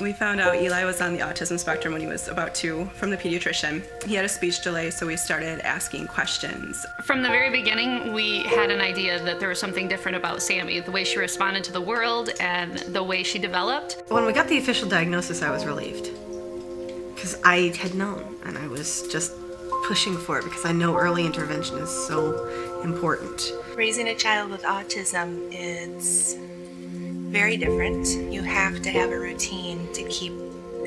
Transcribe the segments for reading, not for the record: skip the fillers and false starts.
We found out Eli was on the autism spectrum when he was about 2 from the pediatrician. He had a speech delay, so we started asking questions. From the very beginning, we had an idea that there was something different about Sammy, the way she responded to the world and the way she developed. When we got the official diagnosis, I was relieved because I had known and I was just pushing for it because I know early intervention is so important. Raising a child with autism is very different. You have to have a routine to keep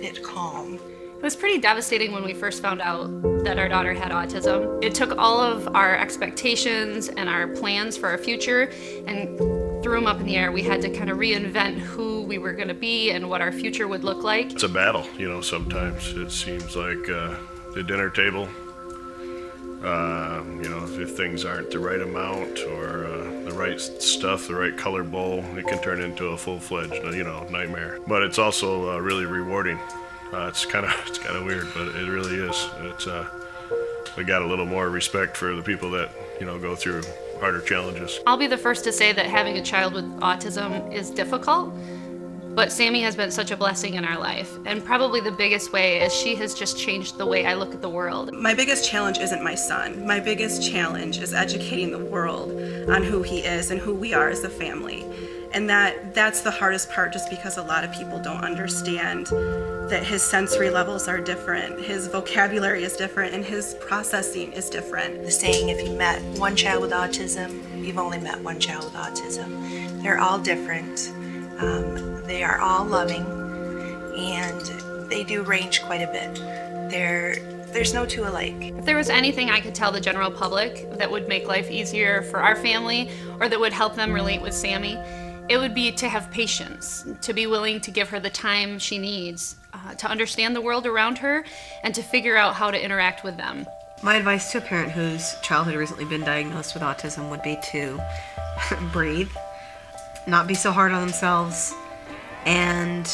it calm. It was pretty devastating when we first found out that our daughter had autism. It took all of our expectations and our plans for our future and threw them up in the air. We had to kind of reinvent who we were going to be and what our future would look like. It's a battle, you know, sometimes. It seems like the dinner table, you know, if things aren't the right amount or the right stuff, the right color bowl, it can turn into a full-fledged, you know, nightmare. But it's also really rewarding. It's kind of weird, but it really is. We got a little more respect for the people that, you know, go through harder challenges. I'll be the first to say that having a child with autism is difficult, but Sammy has been such a blessing in our life. And probably the biggest way is she has just changed the way I look at the world. My biggest challenge isn't my son. My biggest challenge is educating the world on who he is and who we are as a family. And that's the hardest part, just because a lot of people don't understand that his sensory levels are different, his vocabulary is different, and his processing is different. The saying, if you met one child with autism, you've only met one child with autism. They're all different. They are all loving, and they do range quite a bit. There's no two alike. If there was anything I could tell the general public that would make life easier for our family or that would help them relate with Sammy, it would be to have patience, to be willing to give her the time she needs, to understand the world around her, and to figure out how to interact with them. My advice to a parent whose child had recently been diagnosed with autism would be to breathe, not be so hard on themselves, and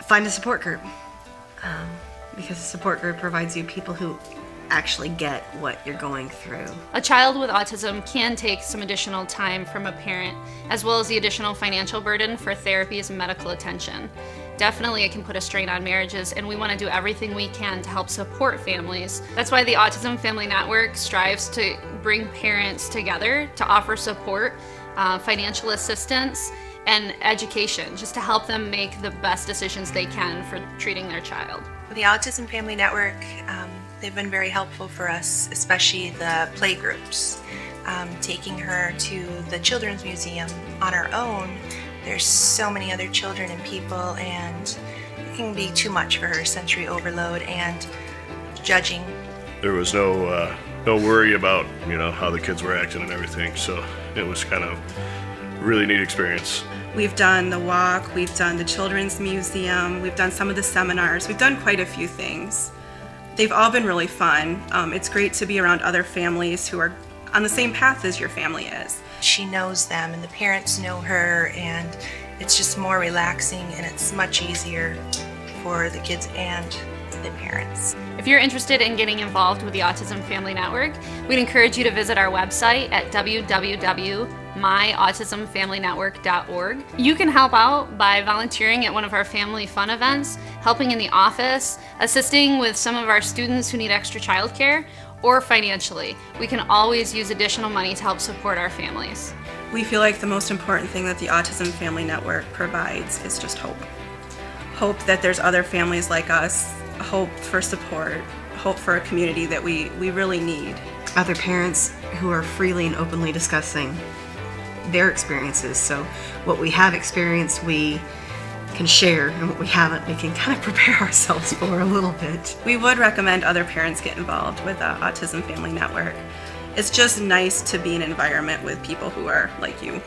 find a support group. Because a support group provides you people who actually get what you're going through. A child with autism can take some additional time from a parent, as well as the additional financial burden for therapies and medical attention. Definitely it can put a strain on marriages, and we want to do everything we can to help support families. That's why the Autism Family Network strives to bring parents together to offer support, financial assistance, and education, just to help them make the best decisions they can for treating their child. The Autism Family Network, they've been very helpful for us, especially the play groups. Taking her to the Children's Museum on her own, there's so many other children and people, and it can be too much for her, sensory overload and judging. There was no worry about, you know, how the kids were acting and everything, so it was kind of a really neat experience. We've done the walk, we've done the Children's Museum, we've done some of the seminars, we've done quite a few things. They've all been really fun. It's great to be around other families who are on the same path as your family is. She knows them and the parents know her, and it's just more relaxing, and it's much easier for the kids and the parents. If you're interested in getting involved with the Autism Family Network, we'd encourage you to visit our website at www.myautismfamilynetwork.org. You can help out by volunteering at one of our family fun events, helping in the office, assisting with some of our students who need extra childcare, or financially. We can always use additional money to help support our families. We feel like the most important thing that the Autism Family Network provides is just hope. Hope that there's other families like us, hope for support, hope for a community that we really need. Other parents who are freely and openly discussing their experiences. So what we have experienced, we can share, and what we haven't, we can kind of prepare ourselves for a little bit. We would recommend other parents get involved with the Autism Family Network. It's just nice to be in an environment with people who are like you.